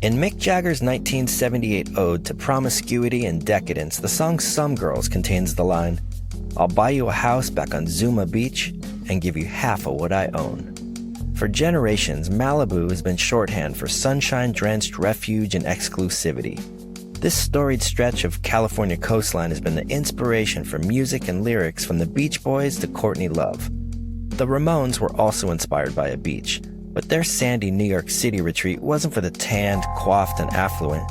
In Mick Jagger's 1978 ode to promiscuity and decadence, the song Some Girls contains the line, "I'll buy you a house back on Zuma Beach and give you half of what I own." For generations, Malibu has been shorthand for sunshine-drenched refuge and exclusivity. This storied stretch of California coastline has been the inspiration for music and lyrics from the Beach Boys to Courtney Love. The Ramones were also inspired by a beach, but their sandy New York City retreat wasn't for the tanned, coiffed, and affluent.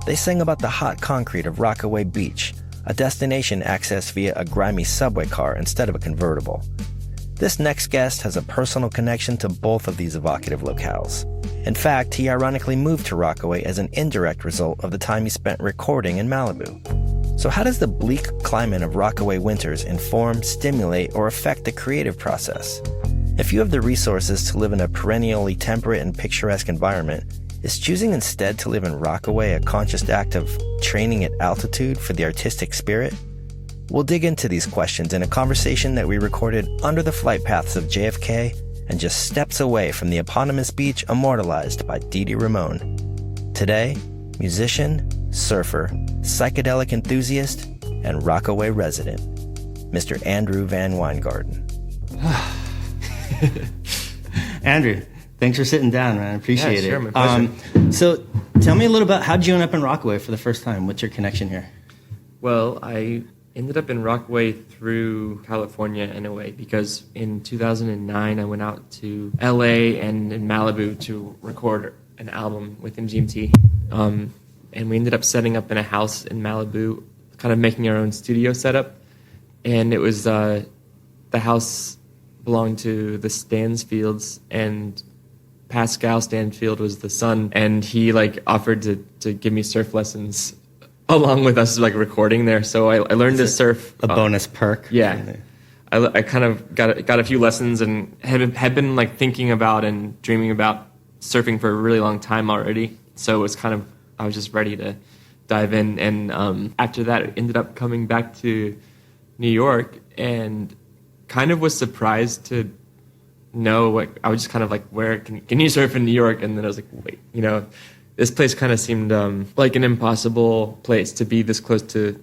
They sang about the hot concrete of Rockaway Beach, a destination accessed via a grimy subway car instead of a convertible. This next guest has a personal connection to both of these evocative locales. In fact, he ironically moved to Rockaway as an indirect result of the time he spent recording in Malibu. So how does the bleak climate of Rockaway winters inform, stimulate, or affect the creative process? If you have the resources to live in a perennially temperate and picturesque environment, is choosing instead to live in Rockaway a conscious act of training at altitude for the artistic spirit? We'll dig into these questions in a conversation that we recorded under the flight paths of JFK and just steps away from the eponymous beach immortalized by Dee Dee Ramone. Today, musician, surfer, psychedelic enthusiast, and Rockaway resident, Mr. Andrew VanWyngarden. Andrew, thanks for sitting down, man. I appreciate sure, it. My pleasure. So tell me a little about how'd you end up in Rockaway for the first time? What's your connection here? Well, I ended up in Rockaway through California in a way, because in 2009 I went out to LA and in Malibu to record an album with MGMT. And we ended up setting up in a house in Malibu, kind of making our own studio setup. And it was, the house belonged to the Stansfields, and Pascal Stanfield was the son, and he offered to give me surf lessons along with us recording there. So I learned to surf. A bonus perk. Yeah. I kind of got a few lessons and had been thinking about and dreaming about surfing for a really long time already. So it was I was just ready to dive in. And after that, I ended up coming back to New York and kind of was surprised to know I was just where can you surf in New York? And then I was like, wait, this place kind of seemed like an impossible place to be this close to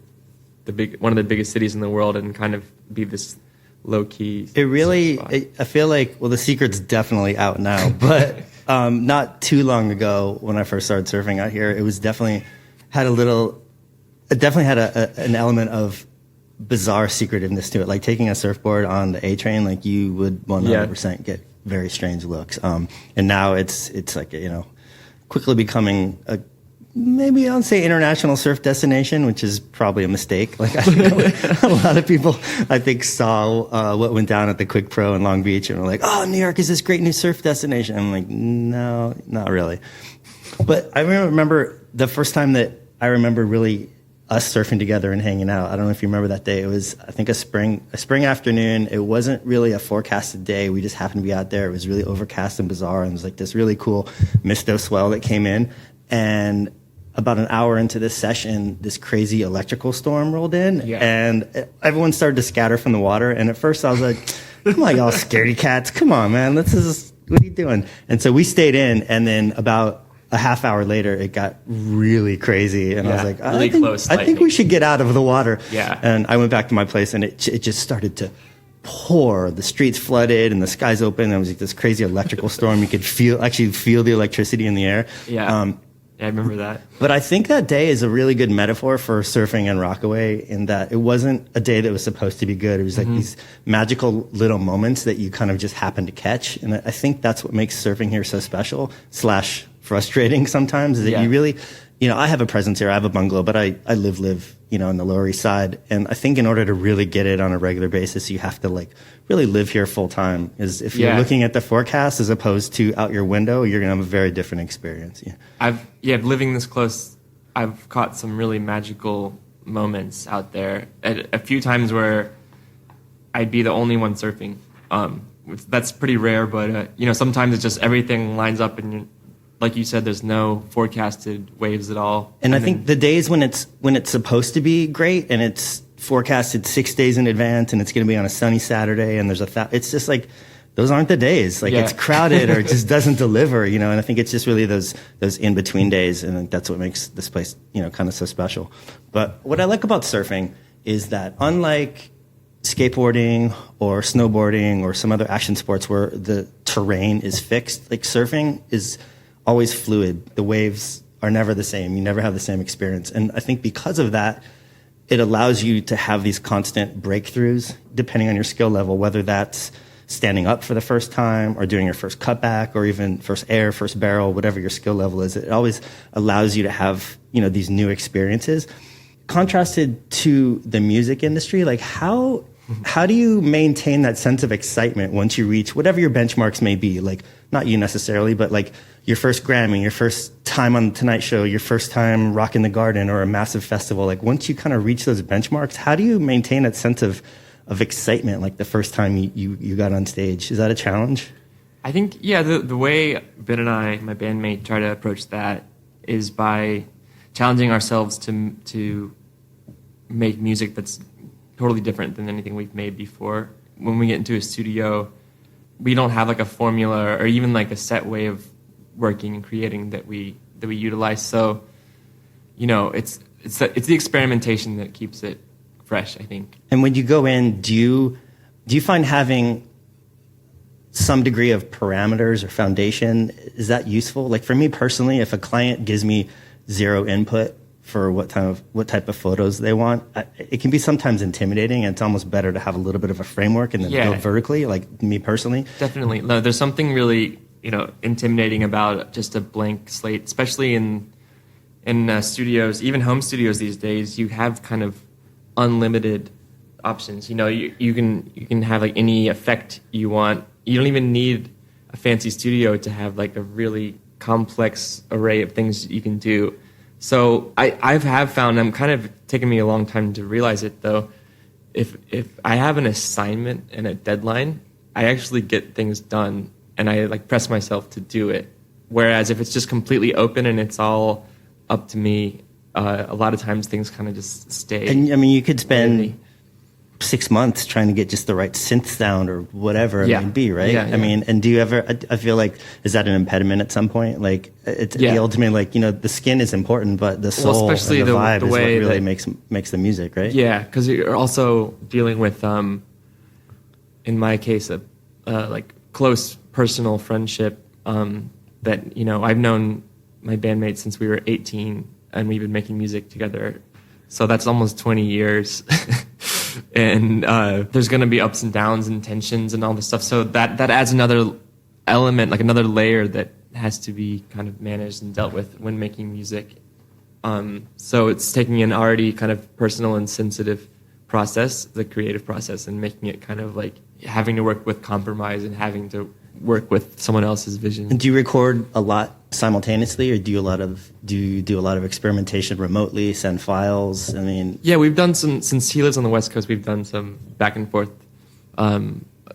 one of the biggest cities in the world and kind of be this low key. I feel like, well, the secret's definitely out now, but not too long ago when I first started surfing out here, it was definitely had an element of bizarre secretiveness to it. Like taking a surfboard on the A train, you would 100% get very strange looks. And now it's quickly becoming maybe I'll say international surf destination, which is probably a mistake. I think a lot of people, I think, saw what went down at the Quick Pro in Long Beach and were like, "Oh, New York is this great new surf destination." I'm like, no, not really. But I remember the first time that I remember really us surfing together and hanging out. I don't know if you remember that day. It was, I think, a spring afternoon. It wasn't really a forecasted day. We just happened to be out there. It was really overcast and bizarre, and it was this really cool misto swell that came in. And about an hour into this session, this crazy electrical storm rolled in, and everyone started to scatter from the water. And at first I was like, come on, y'all scaredy cats. Come on, man. What are you doing? And so we stayed in, and then about a half hour later, it got really crazy, and I was like, I think we should get out of the water. Yeah. And I went back to my place, and it just started to pour. The streets flooded, and the skies open. There was this crazy electrical storm. You could feel the electricity in the air. Yeah. I remember that. But I think that day is a really good metaphor for surfing in Rockaway, in that it wasn't a day that was supposed to be good. It was these magical little moments that you kind of just happen to catch. And I think that's what makes surfing here so special / frustrating sometimes, is that you really, I have a presence here. I have a bungalow, but I live, in the Lower East Side. And I think in order to really get it on a regular basis, you have to really live here full time. Is if you're looking at the forecast as opposed to out your window, you're going to have a very different experience. Yeah. Living this close, I've caught some really magical moments out there. A few times where I'd be the only one surfing. That's pretty rare, but sometimes it's just everything lines up, and like you said, there's no forecasted waves at all. And I think the days when it's supposed to be great and it's forecasted 6 days in advance and it's going to be on a sunny Saturday and it's just those aren't the days. Like it's crowded or it just doesn't deliver, you know. And I think it's just really those in between days, and I think that's what makes this place, you know, kind of so special. But what I like about surfing is that unlike skateboarding or snowboarding or some other action sports where the terrain is fixed, like surfing is always fluid. The waves are never the same. You never have the same experience. And I think because of that, it allows you to have these constant breakthroughs depending on your skill level, whether that's standing up for the first time or doing your first cutback or even first air, first barrel, whatever your skill level is. It always allows you to have, you know, these new experiences. Contrasted to the music industry, like how do you maintain that sense of excitement once you reach whatever your benchmarks may be? Like, not you necessarily, but like your first Grammy, your first time on the Tonight Show, your first time rocking the Garden or a massive festival. Like, once you kind of reach those benchmarks, how do you maintain that sense of excitement like the first time you got on stage? Is that a challenge? I think, yeah, the way Ben and I, my bandmate, try to approach that is by challenging ourselves to make music that's totally different than anything we've made before. When we get into a studio, we don't have like a formula or even like a set way of working and creating that we utilize. So, you know, it's the experimentation that keeps it fresh, I think. And when you go in, do you find having some degree of parameters or foundation, is that useful? Like for me personally, if a client gives me zero input for what type of photos they want, it can be sometimes intimidating, and it's almost better to have a little bit of a framework and then build vertically, like me personally. Definitely. No, there's something really, you know, intimidating about just a blank slate, especially in studios, even home studios these days. You have kind of unlimited options. You know, you can have like any effect you want. You don't even need a fancy studio to have like a really complex array of things you can do. So I have found, I'm kind of taking me a long time to realize it though, if I have an assignment and a deadline, I actually get things done and I like press myself to do it. Whereas if it's just completely open and it's all up to me, a lot of times things kind of just stay. And I mean, you could spend 6 months trying to get just the right synth sound or whatever it may be, right? Yeah, I mean, and do you ever, I feel like, is that an impediment at some point? Like, it's the ultimate, like, you know, the skin is important, but the soul especially and the vibe is what really makes the music, right? Yeah, because you're also dealing with, in my case, a like close personal friendship that, you know, I've known my bandmates since we were 18 and we've been making music together. So that's almost 20 years. And there's going to be ups and downs and tensions and all this stuff. So that adds another element, like another layer that has to be kind of managed and dealt with when making music. So it's taking an already kind of personal and sensitive process, the creative process, and making it kind of like having to work with compromise and having to work with someone else's vision. And do you record a lot simultaneously, or do you do a lot of experimentation remotely, send files? I mean, yeah, we've done some, since he lives on the West Coast, we've done some back and forth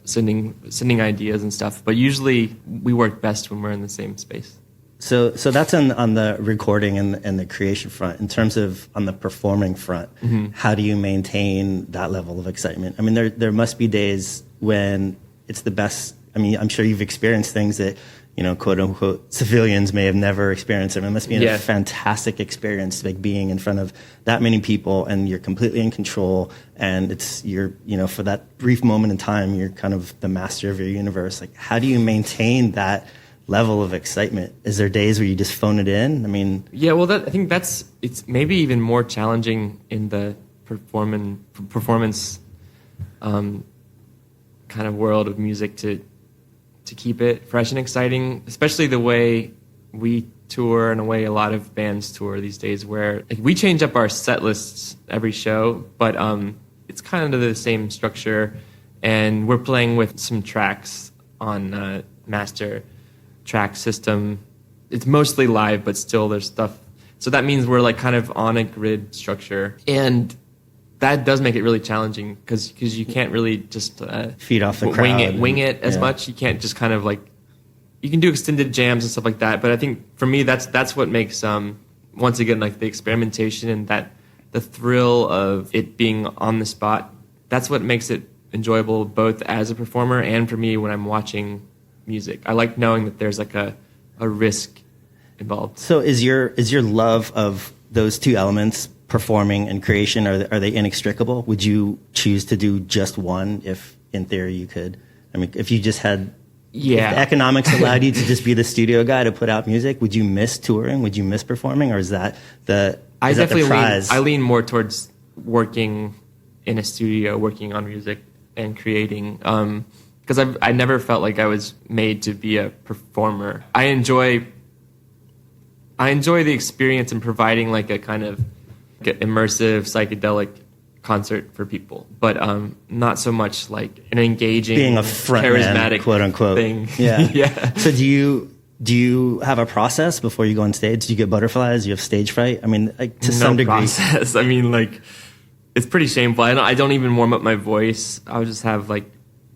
sending ideas and stuff, but usually we work best when we're in the same space. So that's on the recording and the creation front. In terms of on the performing front, how do you maintain that level of excitement? I mean, there must be days when it's the best. I mean, I'm sure you've experienced things that, you know, quote unquote, civilians may have never experienced. I mean, it must be a fantastic experience, like being in front of that many people and you're completely in control, and you're, you know, for that brief moment in time, you're kind of the master of your universe. Like, how do you maintain that level of excitement? Is there days where you just phone it in? I mean, yeah, well, I think it's maybe even more challenging in the performance kind of world of music to keep it fresh and exciting, especially the way we tour and the way a lot of bands tour these days, where like, we change up our set lists every show, but it's kind of the same structure, and we're playing with some tracks on master track system. It's mostly live, but still there's stuff. So that means we're like kind of on a grid structure, and that does make it really challenging because you can't really just feed off the crowd, wing it as much. You can't just kind of like, you can do extended jams and stuff like that. But I think for me, that's what makes once again, like the experimentation and that the thrill of it being on the spot. That's what makes it enjoyable both as a performer and for me when I'm watching music. I like knowing that there's like a risk involved. So is your love of those two elements, performing and creation, are they inextricable? Would you choose to do just one if in theory you could? I mean, if you just had, if the economics allowed you to just be the studio guy to put out music, would you miss touring? Would you miss performing? Or is that the prize? I lean more towards working in a studio, working on music and creating, because I never felt like I was made to be a performer. I enjoy the experience in providing like a kind of immersive psychedelic concert for people, but not so much like an engaging, being a frontman, charismatic, quote unquote thing. Yeah. Yeah. So do you have a process before you go on stage? Do you get butterflies? Do you have stage fright? I mean, like, to some degree. Process. I mean, like, it's pretty shameful. I don't even warm up my voice. I'll just have like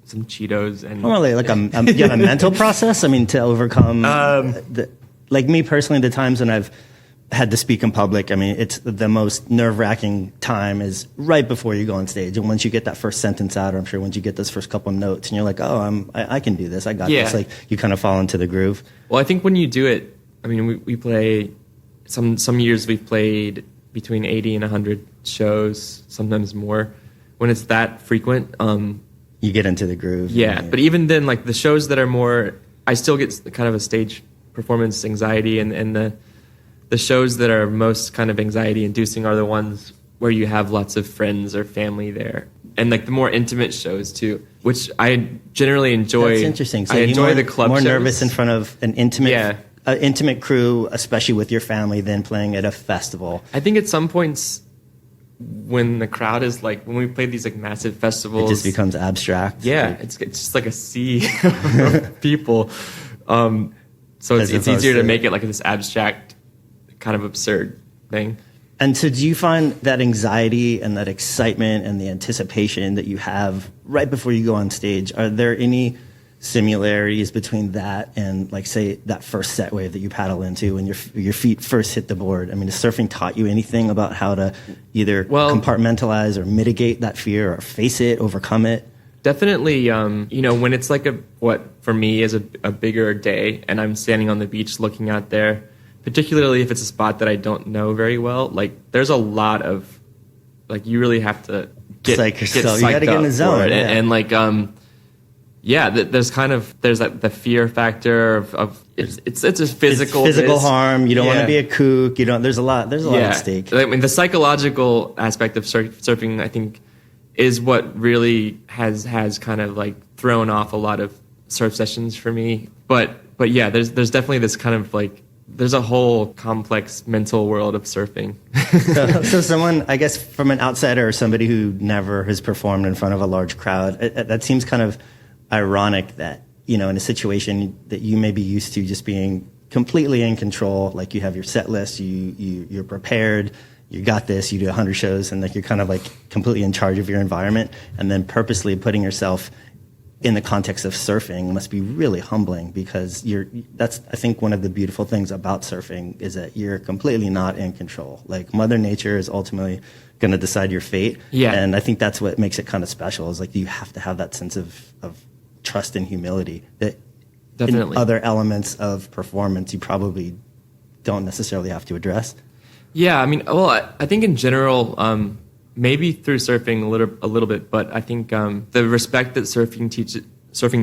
some Cheetos and. Well, like you have a mental process. I mean, to overcome. Like me personally, the times when I've had to speak in public, I mean, it's the most nerve-wracking time is right before you go on stage. And once you get that first sentence out, or I'm sure once you get those first couple of notes, and you're like, oh, I can do this. I got this. Like, you kind of fall into the groove. Well, I think when you do it, I mean, we play, some years we've played between 80 and 100 shows, sometimes more. When it's that frequent, you get into the groove. Yeah, but even then, like the shows that are more, I still get kind of a stage performance anxiety, and the shows that are most kind of anxiety inducing are the ones where you have lots of friends or family there, and like the more intimate shows too, which I generally enjoy. That's interesting. So I enjoy the club more shows. Nervous in front of an intimate crew, especially with your family, than playing at a festival. I think at some points when the crowd is like, when we play these like massive festivals, it just becomes abstract. Yeah, it's just like a sea of people. So it's easier to make it like this abstract, kind of absurd thing. And so do you find that anxiety and that excitement and the anticipation that you have right before you go on stage, are there any similarities between that and, like, say, that first set wave that you paddle into when your feet first hit the board? I mean, has surfing taught you anything about how to either compartmentalize or mitigate that fear or face it, overcome it? Definitely, when it's like for me is a bigger day and I'm standing on the beach looking out there, particularly if it's a spot that I don't know very well, like there's a lot of, like, you really have to get yourself. You got to get in the zone. Yeah. And like, there's like the fear factor of it's a physical harm. You don't want to be a kook. There's a lot at stake. I mean, the psychological aspect of surfing, I think, is what really has kind of like thrown off a lot of surf sessions for me. But yeah, there's definitely this kind of like, there's a whole complex mental world of surfing. So someone, I guess, from an outsider or somebody who never has performed in front of a large crowd, that seems kind of ironic that, in a situation that you may be used to just being completely in control, like you have your set list, you're prepared, you got this, you do 100 shows, and like you're kind of like completely in charge of your environment, and then purposely putting yourself in the context of surfing must be really humbling, because that's, I think, one of the beautiful things about surfing is that you're completely not in control. Like, Mother Nature is ultimately going to decide your fate. Yeah. And I think that's what makes it kind of special, is like you have to have that sense of trust and humility that definitely in other elements of performance you probably don't necessarily have to address. Yeah, I mean, well, I think in general, maybe through surfing a little bit, but I think the respect that surfing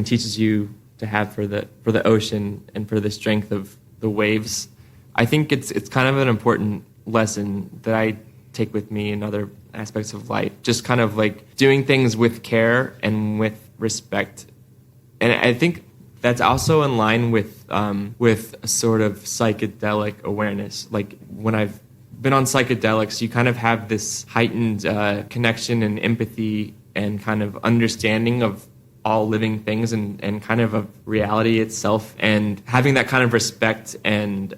teaches you to have for the ocean and for the strength of the waves, I think it's kind of an important lesson that I take with me in other aspects of life. Just kind of like doing things with care and with respect, and I think that's also in line with a sort of psychedelic awareness. Like, when I've been on psychedelics, you kind of have this heightened connection and empathy and kind of understanding of all living things and kind of reality itself, and having that kind of respect and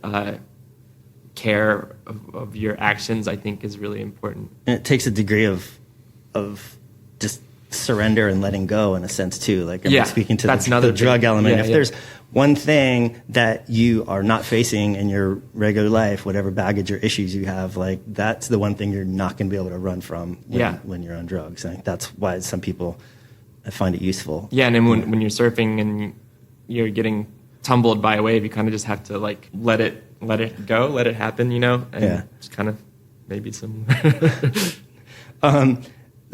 care of your actions, I think, is really important. And it takes a degree of just surrender and letting go, in a sense, too. Like, I'm speaking to the drug element. If there's one thing that you are not facing in your regular life, whatever baggage or issues you have, like, that's the one thing you're not going to be able to run from when you're on drugs. I think that's why some people I find it useful. Yeah, and then when you're surfing and you're getting tumbled by a wave, you kind of just have to like let it go, let it happen, and just kind of maybe some.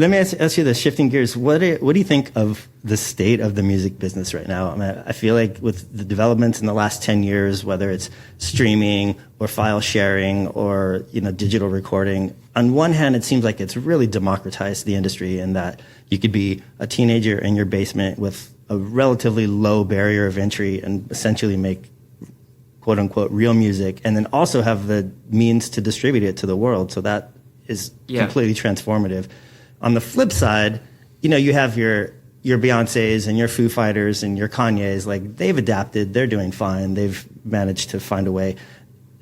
Let me ask you this, shifting gears, what do you think of the state of the music business right now? I mean, I feel like with the developments in the last 10 years, whether it's streaming or file sharing or, digital recording, on one hand, it seems like it's really democratized the industry in that you could be a teenager in your basement with a relatively low barrier of entry and essentially make quote unquote real music, and then also have the means to distribute it to the world. So that is completely transformative. On the flip side, you have your Beyoncés and your Foo Fighters and your Kanyes, like they've adapted, they're doing fine, they've managed to find a way.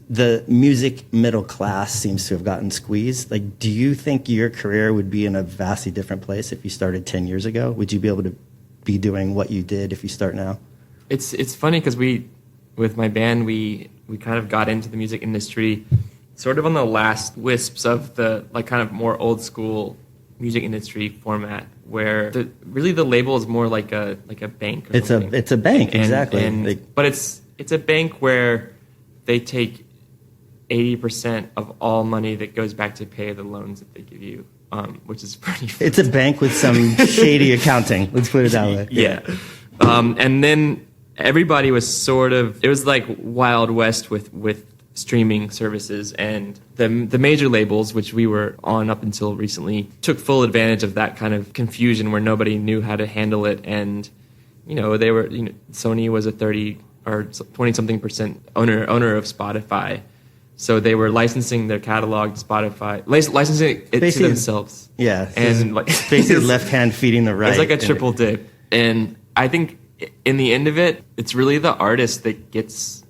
The music middle class seems to have gotten squeezed. Like, do you think your career would be in a vastly different place if you started 10 years ago? Would you be able to be doing what you did if you start now? It's funny because with my band, we kind of got into the music industry sort of on the last wisps of the like kind of more old school music industry format, where the label is more like a bank. Or something. It's a bank, exactly. But it's a bank where they take 80% of all money that goes back to pay the loans that they give you, which is pretty. It's a bank with some shady accounting. Let's put it that way. Yeah. And then everybody was it was like Wild West with streaming services, and the major labels, which we were on up until recently, took full advantage of that kind of confusion where nobody knew how to handle it. And they were Sony was a 30 or 20-something% owner of Spotify, so they were licensing their catalog to Spotify, licensing it to themselves. Yeah, and like basically left hand feeding the right. It's like a triple dip. And I think in the end of it, it's really the artist that gets.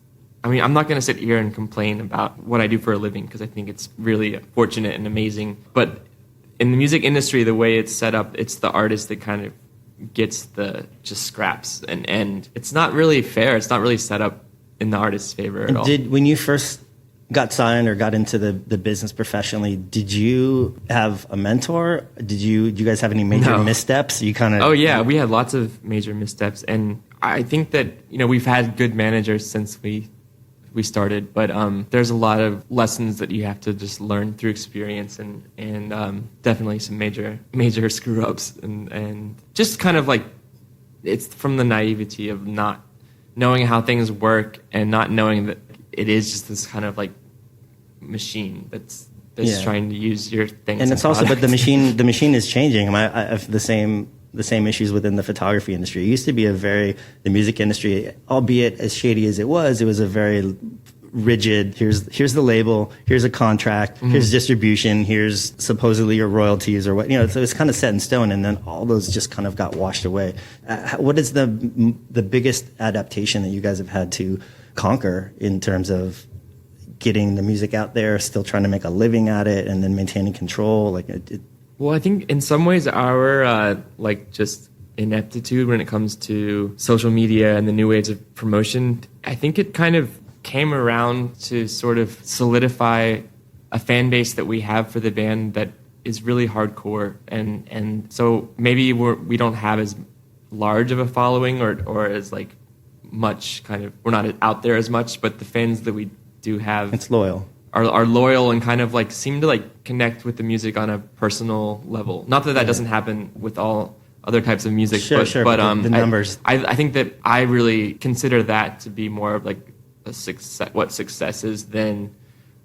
I mean, I'm not going to sit here and complain about what I do for a living because I think it's really fortunate and amazing. But in the music industry, the way it's set up, it's the artist that kind of gets the just scraps, and it's not really fair. It's not really set up in the artist's favor at all. When you first got signed or got into the business professionally, did you have a mentor? Did you guys have any major missteps? You kind of. Oh yeah, we had lots of major missteps, and I think that we've had good managers since we started, but there's a lot of lessons that you have to just learn through experience, and definitely some major screw ups, and just kind of like it's from the naivety of not knowing how things work and not knowing that it is just this kind of like machine that's trying to use your things. And it's also, but the machine is changing. I have the same issues within the photography industry. It used to be the music industry, albeit as shady as it was a very rigid, here's the label, here's a contract, here's distribution, here's supposedly your royalties or what, so it's kind of set in stone, and then all those just kind of got washed away. What is the biggest adaptation that you guys have had to conquer in terms of getting the music out there, still trying to make a living at it, and then maintaining control? Well, I think in some ways our just ineptitude when it comes to social media and the new ways of promotion, I think it kind of came around to sort of solidify a fan base that we have for the band that is really hardcore, and so maybe we don't have as large of a following or as like much kind of, we're not out there as much, but the fans that we do have, it's loyal. Are loyal and kind of like seem to like connect with the music on a personal level. Not that doesn't happen with all other types of music, but the numbers. I think that I really consider that to be more of like a success, what success is, than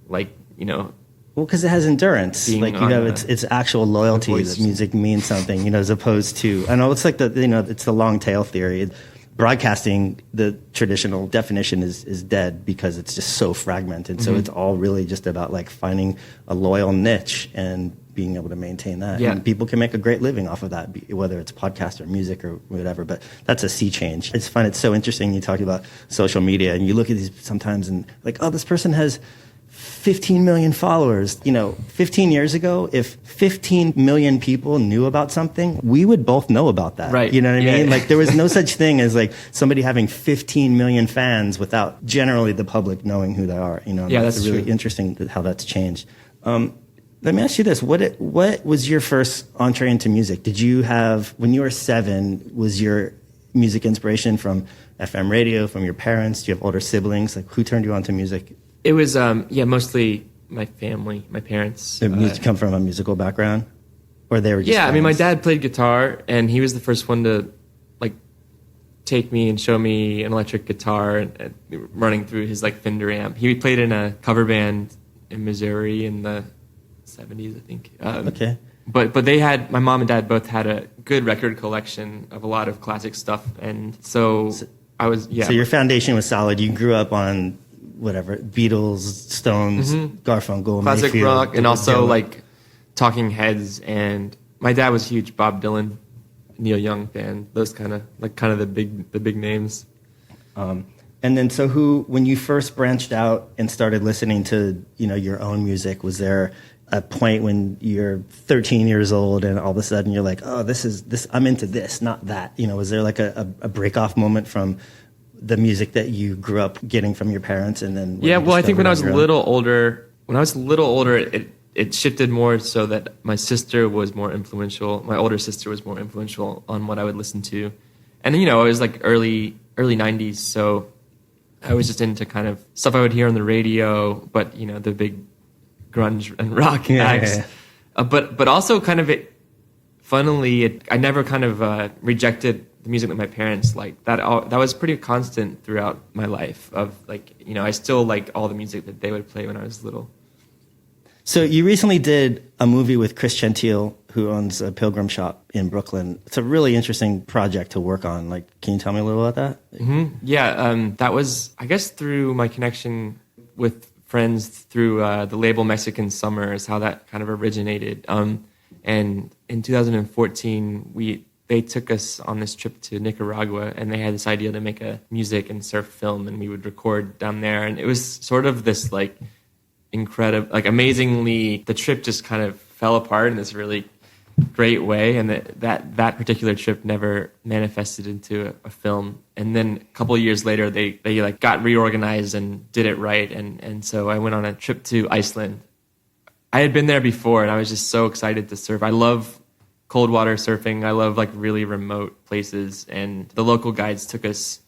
like well, because it has endurance. Like it's actual loyalty that music means something. As opposed to, I know it's like it's the long tail theory. Broadcasting, the traditional definition is dead because it's just so fragmented. So it's all really just about like finding a loyal niche and being able to maintain that. Yeah. And people can make a great living off of that, whether it's podcast or music or whatever. But that's a sea change. It's fun. It's so interesting. You talk about social media and you look at these sometimes and like, oh, this person has 15 million followers. 15 years ago, if 15 million people knew about something, we would both know about that. Right. You know what I mean? Like there was no such thing as like somebody having 15 million fans without generally the public knowing who they are. Yeah, it's that's really true. Interesting how that's changed. Let me ask you this. What was your first entree into music? Did you have, when you were 7, was your music inspiration from FM radio, from your parents? Do you have older siblings? Like, who turned you on to music? It was, mostly my family, my parents. Did music come from a musical background? Or they were just Yeah, friends? my dad played guitar, and he was the first one to, like, take me and show me an electric guitar and running through his, like, Fender amp. He played in a cover band in Missouri in the 70s, I think. Okay. But my mom and dad both had a good record collection of a lot of classic stuff, and so I was, So your foundation was solid. You grew up on whatever, Beatles, Stones, Garfunkel, classic Mayfield, rock, and also Dylan. like Talking Heads, and my dad was a huge Bob Dylan, Neil Young fan. Those kind of the big names. And then, so when you first branched out and started listening to, your own music, was there a point when you're 13 years old and all of a sudden you're like, oh, this, I'm into this, not that? Was there like a break off moment from the music that you grew up getting from your parents? And then, I think when I was a little older, it shifted more so that my sister was more influential. My older sister was more influential on what I would listen to. And, it was like early 90s. So I was just into kind of stuff I would hear on the radio, but, the big grunge and rock acts. Yeah. But also kind of I never kind of rejected the music that my parents liked. That was pretty constant throughout my life of like, I still like all the music that they would play when I was little. So you recently did a movie with Chris Gentile, who owns a pilgrim shop in Brooklyn. It's a really interesting project to work on. Like, can you tell me a little about that? Mm-hmm. Yeah, that was, I guess, through my connection with friends through the label Mexican Summer is how that kind of originated. And in 2014, they took us on this trip to Nicaragua, and they had this idea to make a music and surf film, and we would record down there. And it was sort of this like incredible, like amazingly, the trip just kind of fell apart in this really great way, and that particular trip never manifested into a film. And then a couple of years later, they like got reorganized and did it right, and so I went on a trip to Iceland. I had been there before, and I was just so excited to surf. I love cold water surfing. I love like really remote places, and the local guides took us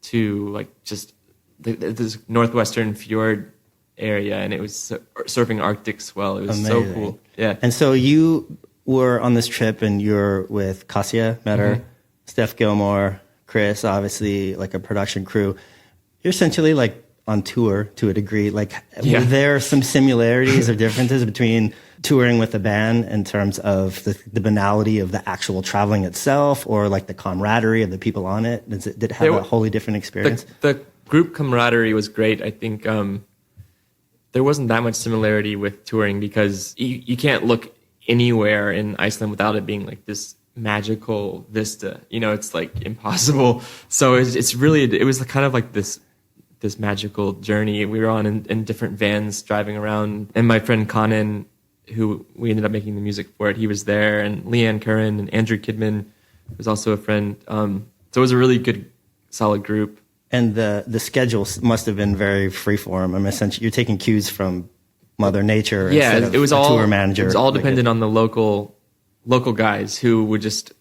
to like just this northwestern fjord area, and it was surfing Arctic swell. It was amazing. So cool. Yeah. And so you were on this trip, and you're with Kasia Metter, Steph Gilmore, Chris, obviously like a production crew. You're essentially like on tour to a degree. Like, were there some similarities or differences between touring with a band in terms of the banality of the actual traveling itself, or like the camaraderie of the people on it? Did it have a wholly different experience? The group camaraderie was great. I think there wasn't that much similarity with touring because you can't look anywhere in Iceland without it being like this magical vista. It's like impossible. So it was kind of like this magical journey we were on in different vans driving around. And my friend Conan, who we ended up making the music for it, he was there, and Leanne Curran and Andrew Kidman was also a friend. So it was a really good, solid group. And the schedule must have been very freeform. I mean, essentially, you're taking cues from Mother Nature. Yeah, instead of it was a all tour manager. It was all dependent on the local guys who would just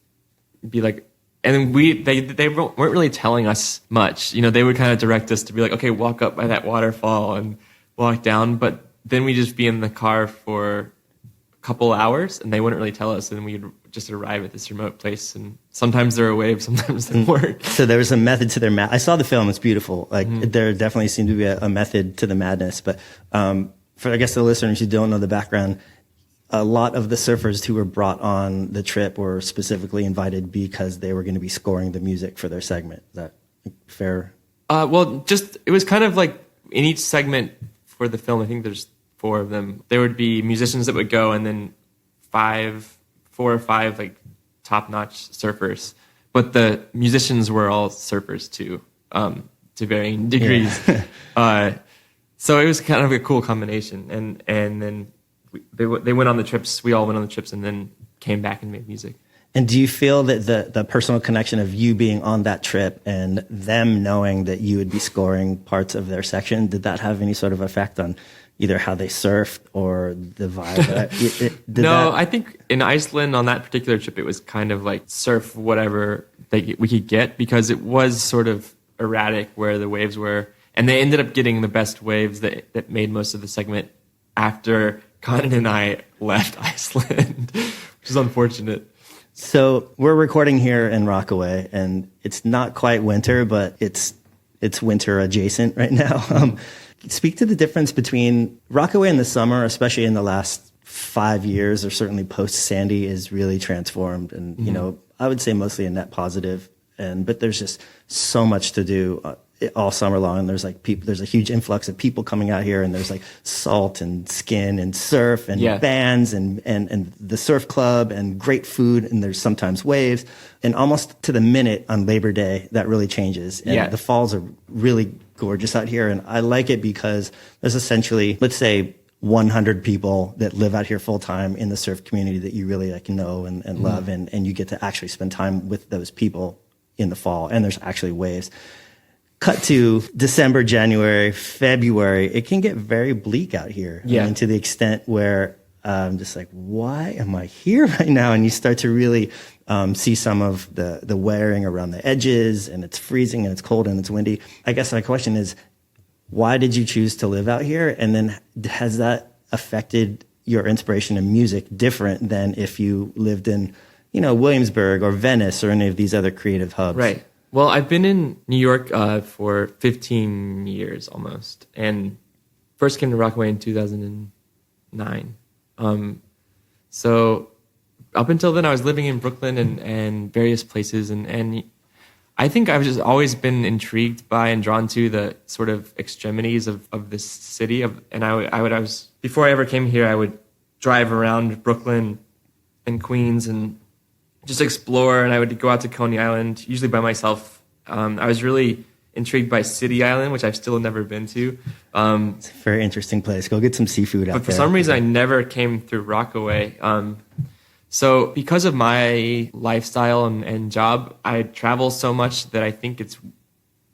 be like, and they weren't really telling us much. They would kind of direct us to be like, okay, walk up by that waterfall and walk down. But then we'd just be in the car for a couple hours, and they wouldn't really tell us, and we'd just arrive at this remote place, and sometimes there were waves, sometimes there weren't. So there was a method to their I saw the film; it's beautiful. Like there definitely seemed to be a method to the madness. But for I guess the listeners who don't know the background, a lot of the surfers who were brought on the trip were specifically invited because they were going to be scoring the music for their segment. Is that fair? It was kind of like in each segment for the film. I think there's 4 of them. There would be musicians that would go, and then 4 or 5 like top-notch surfers. But the musicians were all surfers too, to varying degrees. Yeah. So it was kind of a cool combination. And then they went on the trips. We all went on the trips, and then came back and made music. And do you feel that the personal connection of you being on that trip and them knowing that you would be scoring parts of their section, did that have any sort of effect on either how they surfed or the vibe? I think in Iceland on that particular trip, it was kind of like surf whatever we could get, because it was sort of erratic where the waves were. And they ended up getting the best waves that made most of the segment after Conan and I left Iceland, which is unfortunate. So we're recording here in Rockaway, and it's not quite winter, but it's winter adjacent right now. Speak to the difference between Rockaway in the summer, especially in the last 5 years, or certainly post Sandy, is really transformed, and you know, I would say mostly a net positive. But there's just so much to do all summer long. And there's like there's a huge influx of people coming out here, and there's like salt and skin and surf and bands and the surf club and great food. And there's sometimes waves, and almost to the minute on Labor Day, that really changes. And the falls are really gorgeous out here. And I like it because there's essentially, let's say, 100 people that live out here full time in the surf community that you really like know and love. And you get to actually spend time with those people in the fall. And there's actually waves. Cut to December, January, February, it can get very bleak out here. Yeah. I mean, to the extent where I'm just like, why am I here right now? And you start to really see some of the wearing around the edges, and it's freezing and it's cold and it's windy. I guess my question is, why did you choose to live out here? And then has that affected your inspiration in music different than if you lived in, Williamsburg or Venice or any of these other creative hubs? Right. Well, I've been in New York for 15 years almost, and first came to Rockaway in 2009. So up until then, I was living in Brooklyn and various places, and I think I've just always been intrigued by and drawn to the sort of extremities of this city. Before I ever came here, I would drive around Brooklyn and Queens and just explore, and I would go out to Coney Island, usually by myself. I was really intrigued by City Island, which I've still never been to. It's a very interesting place. Go get some seafood out there. But for some reason, I never came through Rockaway. So because of my lifestyle and job, I travel so much that I think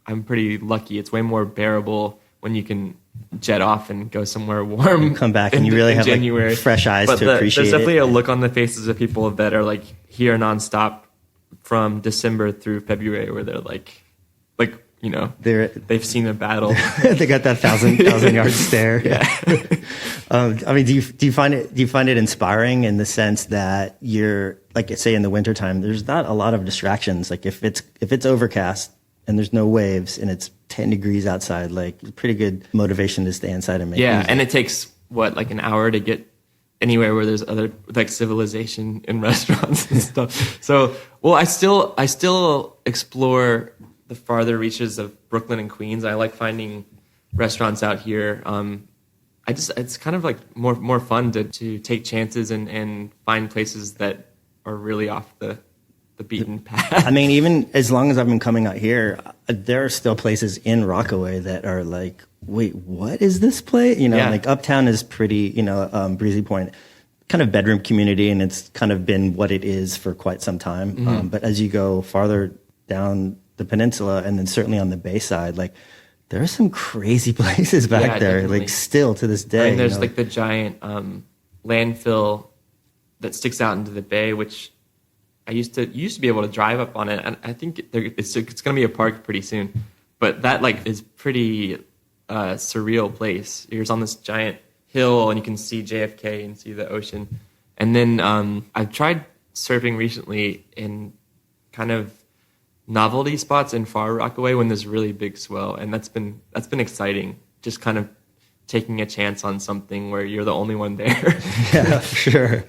I'm pretty lucky. It's way more bearable when you can jet off and go somewhere warm. You come back and you really have January. Like fresh eyes to appreciate it. There's definitely a look on the faces of people that are like here nonstop from December through February, where they're like they've seen a battle. They got that thousand yard stare. Yeah. I mean, do you find it inspiring in the sense that you're, like, say in the wintertime, there's not a lot of distractions. Like if it's overcast and there's no waves and it's 10 degrees outside, like pretty good motivation to stay inside and make music. And it takes like an hour to get anywhere where there's other like civilization in restaurants and stuff. So, well, I still explore the farther reaches of Brooklyn and Queens. I like finding restaurants out here. It's kind of like more fun to take chances and find places that are really off the beaten path. I mean, even as long as I've been coming out here, there are still places in Rockaway that are like, wait, what is this place? Like Uptown is pretty, Breezy Point, kind of bedroom community, and it's kind of been what it is for quite some time. Mm-hmm. But as you go farther down the peninsula, and then certainly on the bay side, like there are some crazy places back there, definitely. Like still to this day. And there's like the giant landfill that sticks out into the bay, which I used to be able to drive up on it, and I think it's going to be a park pretty soon. But that like is pretty surreal place. You're on this giant hill, and you can see JFK and see the ocean. And then I've tried surfing recently in kind of novelty spots in Far Rockaway when there's really big swell, and that's been exciting. Just kind of taking a chance on something where you're the only one there. Yeah, for sure.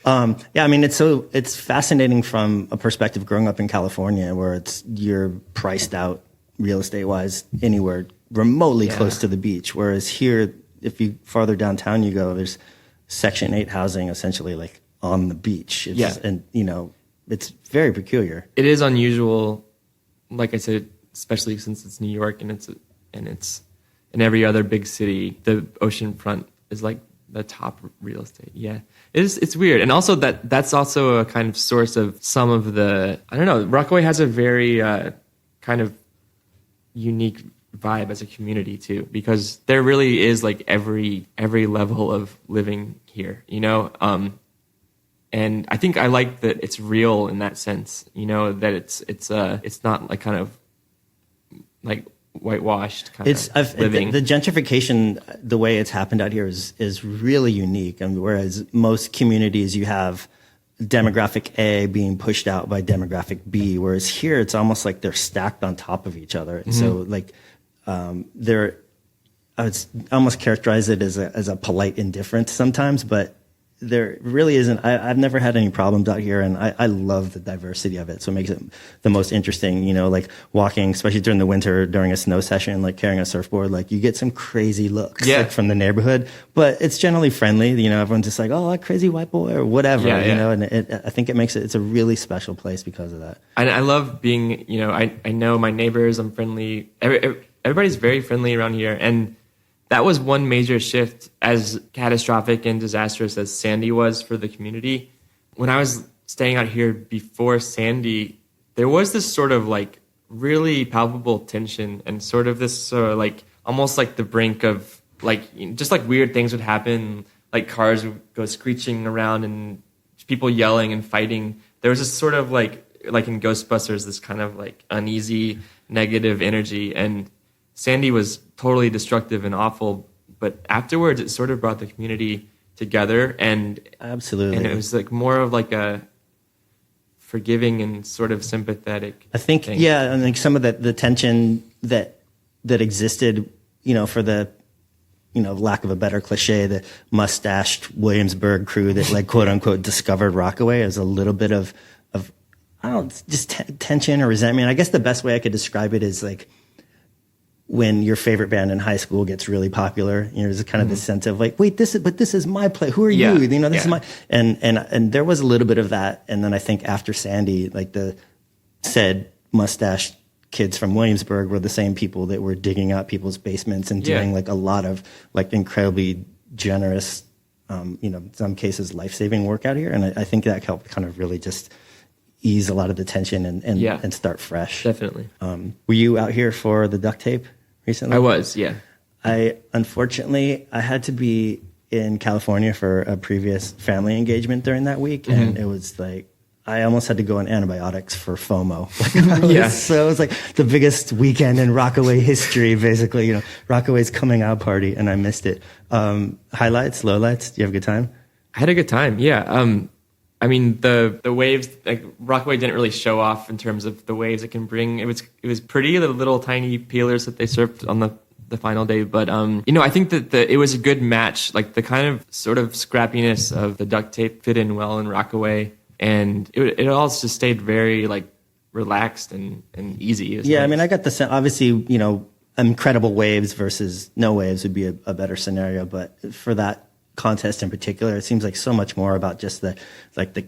I mean, it's fascinating from a perspective growing up in California, where you're priced out real estate wise anywhere remotely close to the beach. Whereas here, if you farther downtown you go, there's Section 8 housing essentially like on the beach. And it's very peculiar. It is unusual, like I said, especially since it's New York and it's in every other big city. The ocean front is like the top real estate. Yeah, it's weird, and also that's also a kind of source of some of the, I don't know. Rockaway has a very kind of unique vibe as a community too, because there really is like every level of living here, you know. And I think I like that it's real in that sense, you know, that it's not like kind of like whitewashed kind of living. The gentrification, the way it's happened out here is really unique. I mean, whereas most communities you have demographic A being pushed out by demographic B, whereas here it's almost like they're stacked on top of each other. Mm-hmm. So like I would almost characterize it as a polite indifference sometimes, but there really isn't. I've never had any problems out here, and I love the diversity of it. So it makes it the most interesting, you know, like walking, especially during the winter, during a snow session, like carrying a surfboard, like you get some crazy looks like, from the neighborhood, but it's generally friendly. You know, everyone's just like, oh, that crazy white boy or whatever, you know, and I think it makes it's a really special place because of that. And I love being, you know, I know my neighbors, I'm friendly. Everybody's very friendly around here. And that was one major shift, as catastrophic and disastrous as Sandy was for the community. When I was staying out here before Sandy, there was this sort of like really palpable tension and sort of this like almost like the brink of like, just like weird things would happen, like cars would go screeching around and people yelling and fighting. There was this sort of like in Ghostbusters, this kind of like uneasy, negative energy. And Sandy was totally destructive and awful, but afterwards it sort of brought the community together, and absolutely, and it was like more of like a forgiving and sort of sympathetic. I think thing. Yeah, and like some of the tension that existed, you know, for the, you know, lack of a better cliche, the mustached Williamsburg crew that like quote unquote discovered Rockaway, as a little bit of I don't know, just tension or resentment. I guess the best way I could describe it is like when your favorite band in high school gets really popular, you know, there's kind of this sense of like, wait, this is my play. Who are you? You know, this is my, and there was a little bit of that. And then I think after Sandy, like the said mustached kids from Williamsburg were the same people that were digging out people's basements and doing like a lot of like incredibly generous, you know, in some cases life-saving work out here. And I think that helped kind of really just ease a lot of the tension and start fresh. Definitely. Were you out here for the duct tape recently? I was, yeah. Unfortunately, I had to be in California for a previous family engagement during that week, and it was like I almost had to go on antibiotics for FOMO. So it was like the biggest weekend in Rockaway history, basically. You know, Rockaway's coming out party, and I missed it. Highlights, lowlights. Do you have a good time? I had a good time. Yeah. I mean, the waves, like Rockaway didn't really show off in terms of the waves it can bring. It was pretty, the little tiny peelers that they surfed on the final day. But, you know, I think that it was a good match. Like the kind of sort of scrappiness of the duct tape fit in well in Rockaway. And it all just stayed very like relaxed and easy. Nice. I mean, I got the sense, obviously, you know, incredible waves versus no waves would be a better scenario. But for that contest in particular, it seems like so much more about just the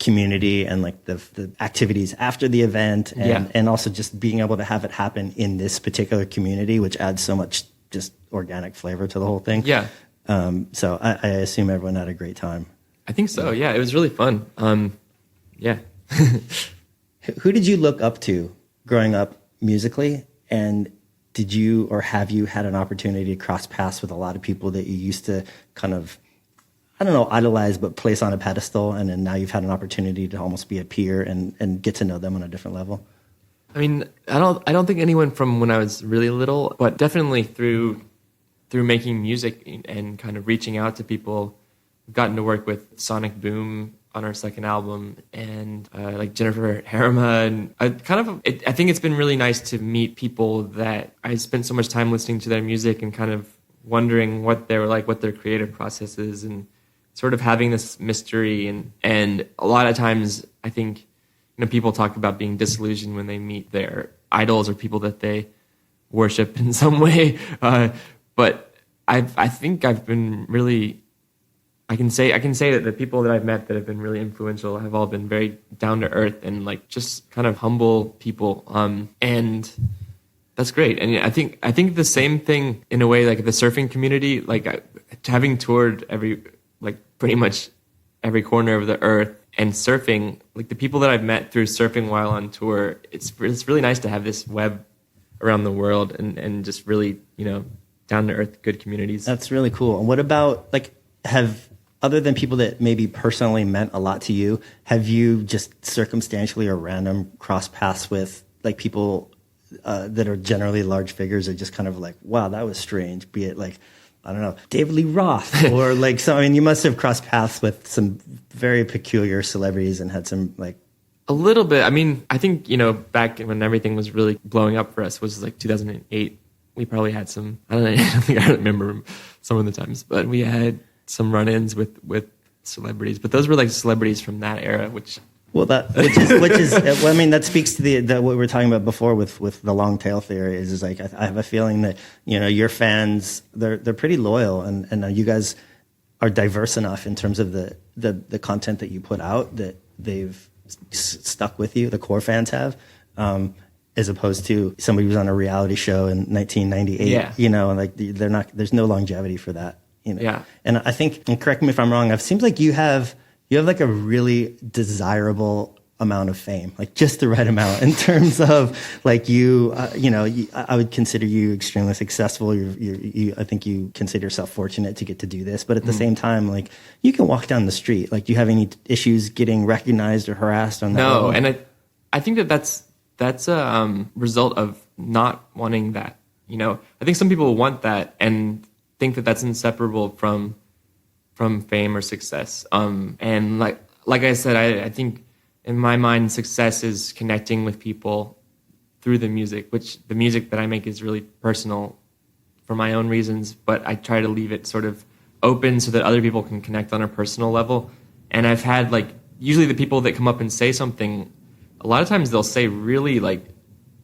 community and like the activities after the event, and also just being able to have it happen in this particular community, which adds so much just organic flavor to the whole thing. So I assume everyone had a great time. I think so. Yeah, it was really fun. Who did you look up to growing up musically, and did you or have you had an opportunity to cross paths with a lot of people that you used to kind of, I don't know, idolize, but place on a pedestal, and then now you've had an opportunity to almost be a peer and get to know them on a different level? I mean, I don't think anyone from when I was really little, but definitely through making music and kind of reaching out to people. I've gotten to work with Sonic Boom on our second album, and like Jennifer Harima, and I think it's been really nice to meet people that I spent so much time listening to their music and kind of wondering what they were like, what their creative process is, and sort of having this mystery. And a lot of times I think, you know, people talk about being disillusioned when they meet their idols or people that they worship in some way. But I think I've been really, I can say that the people that I've met that have been really influential have all been very down to earth and like just kind of humble people. And that's great. And I think the same thing in a way, like the surfing community, like having toured pretty much every corner of the earth. And surfing, like the people that I've met through surfing while on tour, it's really nice to have this web around the world and just really, down to earth, good communities. That's really cool. And what about, like, other than people that maybe personally meant a lot to you, have you just circumstantially or random crossed paths with, like, people that are generally large figures are just kind of like, wow, that was strange, be it like, I don't know, David Lee Roth or like some, I mean, you must have crossed paths with some very peculiar celebrities and had some like. A little bit. I mean, I think, back when everything was really blowing up for us was like 2008. We probably had some, I don't know, I think I remember some of the times, but we had some run-ins with celebrities, but those were like celebrities from that era, which which is well, I mean, that speaks to the what we were talking about before with the long tail theory is like I have a feeling that your fans they're pretty loyal and you guys are diverse enough in terms of the content that you put out that they've stuck with you, the core fans have, as opposed to somebody who's on a reality show in 1998. Like they're not, there's no longevity for that. Yeah. And I think, and correct me if I'm wrong, it seems like you have like a really desirable amount of fame, like just the right amount in terms of like I would consider you extremely successful. I think you consider yourself fortunate to get to do this, but at the same time, like you can walk down the street. Like, do you have any issues getting recognized or harassed on that? No, level? and I think that's a result of not wanting that. I think some people want that and think that that's inseparable from fame or success. And like I said, I think in my mind, success is connecting with people through the music, which the music that I make is really personal for my own reasons, but I try to leave it sort of open so that other people can connect on a personal level. And I've had usually the people that come up and say something, a lot of times they'll say really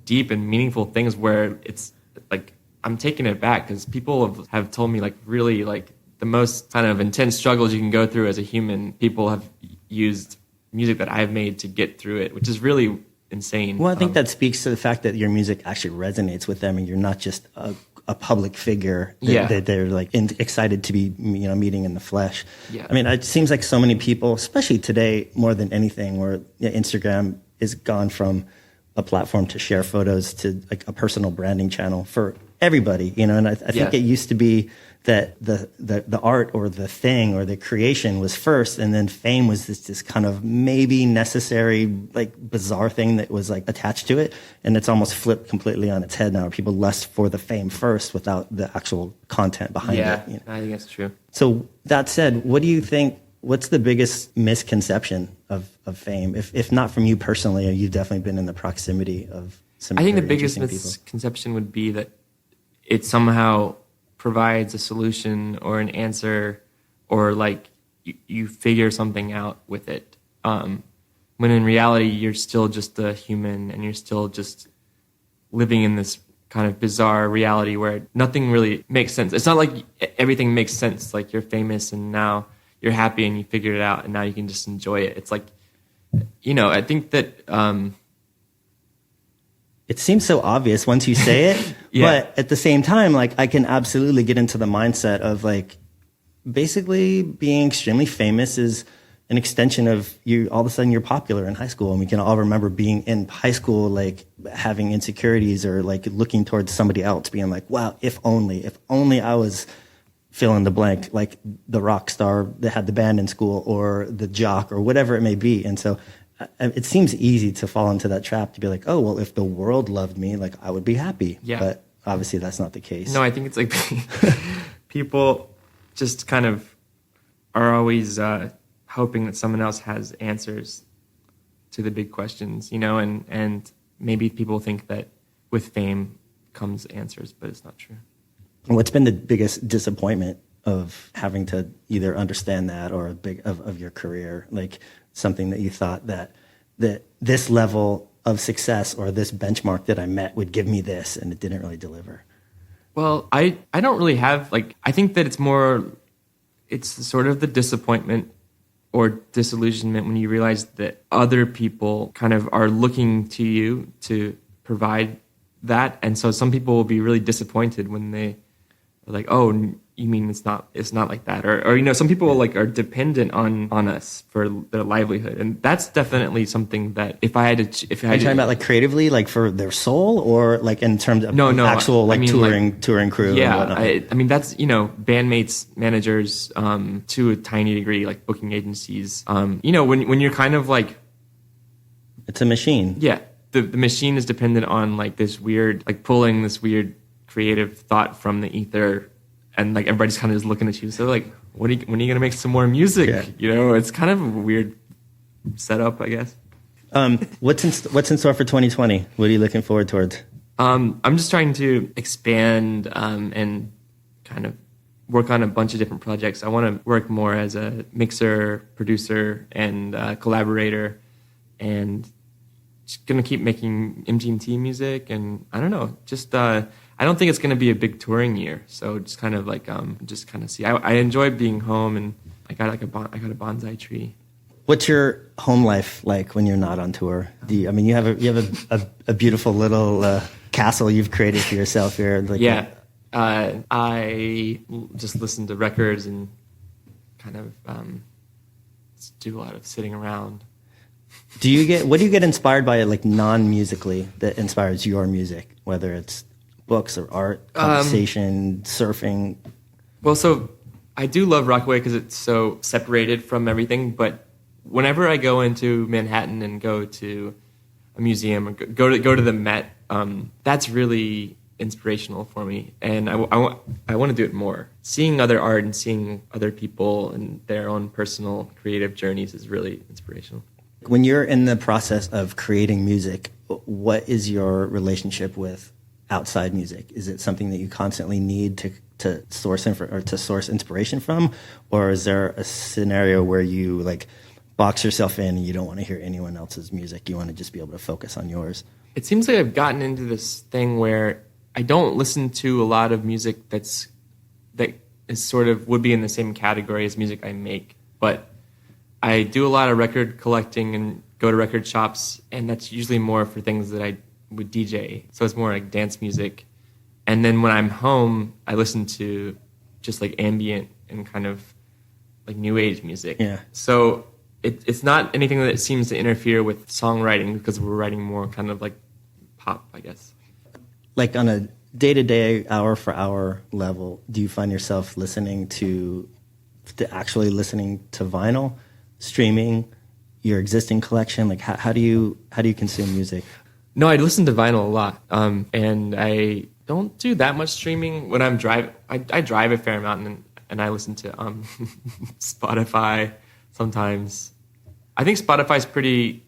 deep and meaningful things where it's like, I'm taking it back because people have told me really the most kind of intense struggles you can go through as a human, people have used music that I've made to get through it, which is really insane. Well, I think that speaks to the fact that your music actually resonates with them and you're not just a public figure that they're excited to be meeting in the flesh. Yeah. I mean, it seems like so many people, especially today more than anything, where Instagram is gone from a platform to share photos to a personal branding channel for everybody, and I think it used to be that the art or the thing or the creation was first, and then fame was this kind of maybe necessary bizarre thing that was attached to it, and it's almost flipped completely on its head now. People lust for the fame first without the actual content behind it. Yeah, I think that's true. So that said, what do you think? What's the biggest misconception of fame? If not from you personally, you've definitely been in the proximity of some. I think the biggest misconception would be that it somehow provides a solution or an answer, or you figure something out with it. When in reality, you're still just a human and you're still just living in this kind of bizarre reality where nothing really makes sense. It's not like everything makes sense. Like you're famous and now you're happy and you figured it out and now you can just enjoy it. It's I think that, it seems so obvious once you say it, but at the same time, I can absolutely get into the mindset of basically being extremely famous is an extension of you. All of a sudden you're popular in high school, and we can all remember being in high school, having insecurities or looking towards somebody else being wow, if only I was fill in the blank, like the rock star that had the band in school or the jock or whatever it may be. And so it seems easy to fall into that trap to be oh, well, if the world loved me, I would be happy. Yeah. But obviously that's not the case. No, I think it's people just kind of are always hoping that someone else has answers to the big questions, and maybe people think that with fame comes answers, but it's not true. And what's been the biggest disappointment of having to either understand that or of your career? Something that you thought that this level of success or this benchmark that I met would give me this, and it didn't really deliver? Well, I don't really have, I think that it's sort of the disappointment or disillusionment when you realize that other people kind of are looking to you to provide that. And so some people will be really disappointed when they are oh, you mean it's not like that, or you know, some people like are dependent on us for their livelihood, and that's definitely something that if I had to, Are you talking about like creatively, like for their soul, or like in terms of actual like touring crew? Yeah, and whatnot? I mean that's, you know, bandmates, managers, to a tiny degree, like booking agencies. You know, when you're kind of like, it's a machine. Yeah, the machine is dependent on like this weird, like pulling this weird creative thought from the ether, and like everybody's kind of just looking at you. So like, when are you gonna make some more music? Yeah. You know, it's kind of a weird setup, I guess. What's in store for 2020? What are you looking forward towards? I'm just trying to expand and kind of work on a bunch of different projects. I want to work more as a mixer, producer, and collaborator, and just gonna keep making MGMT music. And I don't know, just I don't think it's gonna be a big touring year. So just kind of like just kind of see. I enjoy being home, and I got a bonsai tree. What's your home life like when you're not on tour? You have a beautiful little castle you've created for yourself here. Like I just listen to records and kind of do a lot of sitting around. What do you get inspired by, like non-musically, that inspires your music? Whether it's books or art, conversation, surfing. Well, so I do love Rockaway because it's so separated from everything. But whenever I go into Manhattan and go to a museum or go to the Met, that's really inspirational for me, and I want to do it more. Seeing other art and seeing other people and their own personal creative journeys is really inspirational. When you're in the process of creating music, what is your relationship with outside music? Is it something that you constantly need to source inspiration from, or is there a scenario where you like box yourself in and you don't want to hear anyone else's music? You want to just be able to focus on yours? It seems like I've gotten into this thing where I don't listen to a lot of music that is sort of would be in the same category as music I make, but I do a lot of record collecting and go to record shops, and that's usually more for things that I would DJ. So it's more like dance music. And then when I'm home, I listen to just like ambient and kind of like new age music. Yeah. So it's not anything that seems to interfere with songwriting, because we're writing more kind of like pop, I guess. Like on a day-to-day, hour-for-hour level, do you find yourself listening to actually listening to vinyl, streaming, your existing collection? Like how do you consume music? No, I listen to vinyl a lot, and I don't do that much streaming when I'm driving. I drive a fair amount, and I listen to Spotify sometimes. I think Spotify's pretty,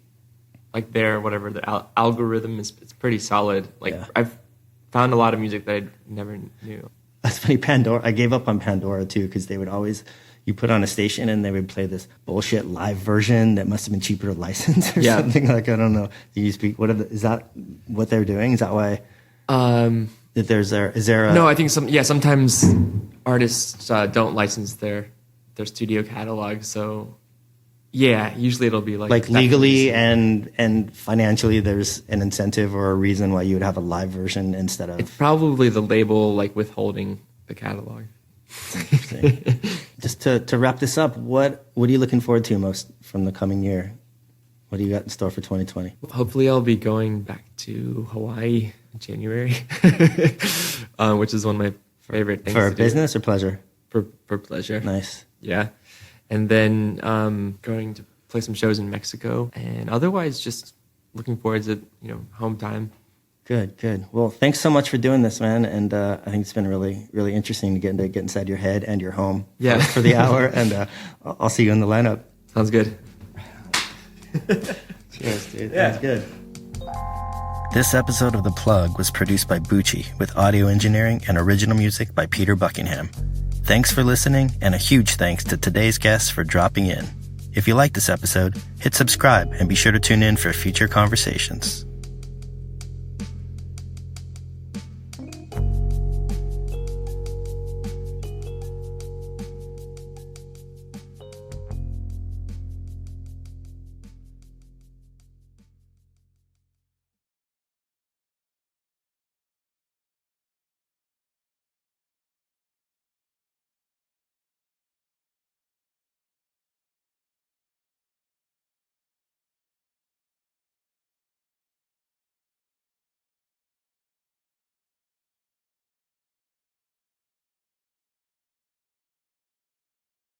like the algorithm is pretty solid. Like yeah. I've found a lot of music that I never knew. That's funny. Pandora. I gave up on Pandora too, because they would always, you put on a station and they would play this bullshit live version that must have been cheaper to license or something. Like, I don't know. Is that what they're doing? Is that why? Is there a... No, I think sometimes artists don't license their studio catalog. So yeah, usually it'll be like legally and financially, there's an incentive or a reason why you would have a live version instead of... It's probably the label like withholding the catalog. Interesting. Just to wrap this up, what are you looking forward to most from the coming year? What do you got in store for 2020? Hopefully I'll be going back to Hawaii in January, which is one of my favorite things for to business do. Or pleasure? For pleasure. Nice. Yeah. And then going to play some shows in Mexico, and otherwise just looking forward to home time. Good. Well, thanks so much for doing this, man. And I think it's been really, really interesting to get inside your head and your home for the hour. And I'll see you in the lineup. Sounds good. Cheers, dude. Yeah. Sounds good. This episode of The Plug was produced by Bucci with audio engineering and original music by Peter Buckingham. Thanks for listening, and a huge thanks to today's guests for dropping in. If you like this episode, hit subscribe and be sure to tune in for future conversations.